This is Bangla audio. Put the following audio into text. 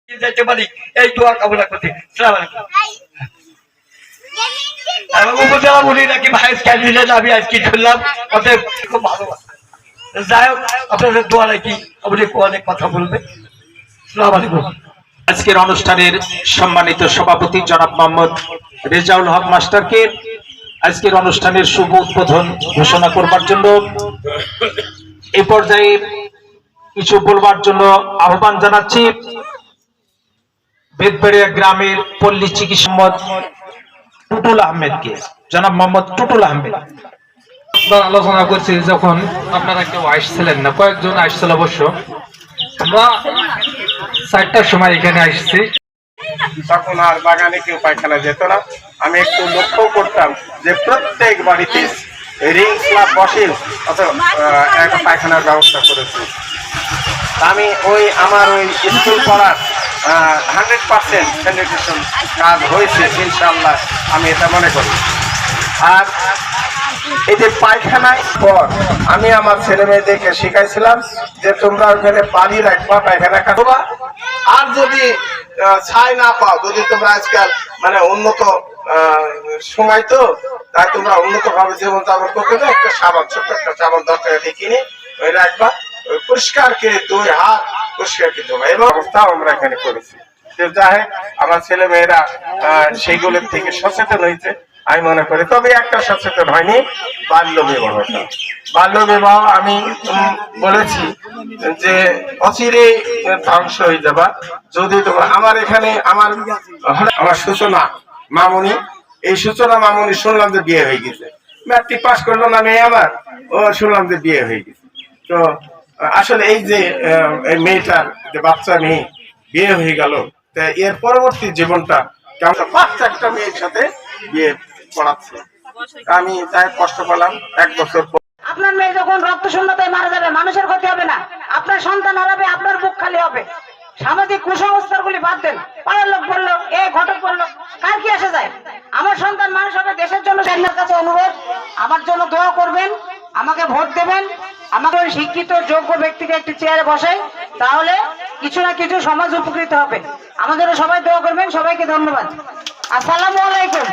যেতে পারি এই দোয়া কামনা করছি। আসসালামু আলাইকুম। উপজেলা বলি নাকি ভাইস ক্যান্ডিডেট আমি আজকে শুনলাম, অতএব খুব ভালোবাসা। যাই হোক, আপনাদের দোয়া নাকি আপনি অনেক কথা বলবে। আসসালামু আলাইকুম। আজকের অনুষ্ঠানের সম্মানিত সভাপতি জনাব মোহাম্মদ রেজাউল হক মাস্টারকে আজকের অনুষ্ঠানের শুভ উদ্বোধন ঘোষণা করবার জন্য এই পর্যায়ে কিছু বলবার জন্য আহ্বান জানাচ্ছি বেদবাড়িয়া গ্রামের পল্লী চিকিৎসক টুটুল আহমেদকে। জনাব মোহাম্মদ টুটুল আহমেদ। আলোচনা করছি যখন আপনারা কেউ আসছিলেন না, কয়েকজন আসছিল অবশ্য। আমরা 4টার সময় এখানে আসছি, তখন আর বাগানে কেউ পায়খানা যেত না। আমি একটু লক্ষ্য করতাম যে প্রত্যেক বাড়িতে রিং স্ল্যাব বসে একটা পায়খানার ব্যবস্থা করেছে। আমি আমার ওই স্কুল করার 100% স্যানিটেশন কাজ হয়েছে ইনশাআল্লাহ, আমি এটা মনে করি। আর এই যে পায়খানায় পর আমি আমার ছেলে মেয়েদেরকে শিখাইছিলাম যে তোমরা ওখানে পানি রাখবা, পায়খানা কাটবা। আর যদি ছাই না পাও, যদি তোমরা আজকাল মানে উন্নত সময় তো, তাই তোমরা উন্নত ভাবে জীবন যাপন করতে চাও, একটা সাবান, ছোট্ট একটা সাবান 10 টাকা দিয়ে কিনে ওই রাখবা, পরিষ্কার করে 2 হাত পরিষ্কার করে দেবা। এবং অবস্থাও আমরা এখানে করেছি। যাই হোক, আমার ছেলে মেয়েরা সেইগুলোর থেকে সচেতন হয়েছে আমি মনে করি। তবে একটা সচেতন হয়নি, বাল্য বিবাহটা। বাল্য বিবাহ আমি বলেছি যে অচিরে ধ্বংস হয়ে যাবা যদি তোমরা আমার এখানে আমার সূচনা মামুনি, এই সূচনা মামুনি শুনলাম যে বিয়ে হয়ে গেছে। ম্যাট্রিক পাস করলো না মেয়ে আমার, ও শুনলাম যে বিয়ে হয়ে গেছে। তো আসলে এই যে মেয়েটার যে বাচ্চা মেয়ে বিয়ে হয়ে গেল, এর পরবর্তী জীবনটা কেমন? 5-4টা মেয়ের সাথে বিয়ে পড়াচ্ছে। আমি তাই কষ্ট পেলাম 1 বছর পর। আপনার মেয়ে যখন রক্ত শূন্যতায় মারা যাবে, মানুষের ক্ষতি হবে না, আপনার সন্তান হারাবে, আপনার বুক খালি হবে। সামাজিক কুসংস্কার গুলি বাদ দেন। পাড়ার লোক বললো, এ ঘটক বললো, কার কি আসে যায়? আমার সন্তান মানুষ হবে, দেশের জন্য। আপনার কাছে অনুরোধ, আমার জন্য দোয়া করবেন, আমাকে ভোট দেবেন, আমাকে ওই শিক্ষিত যোগ্য ব্যক্তিকে একটি চেয়ারে বসাই, তাহলে কিছু না কিছু সমাজ উপকৃত হবে। আমাদের সবাই দোয়া করবেন। সবাইকে ধন্যবাদ। আসসালামু আলাইকুম।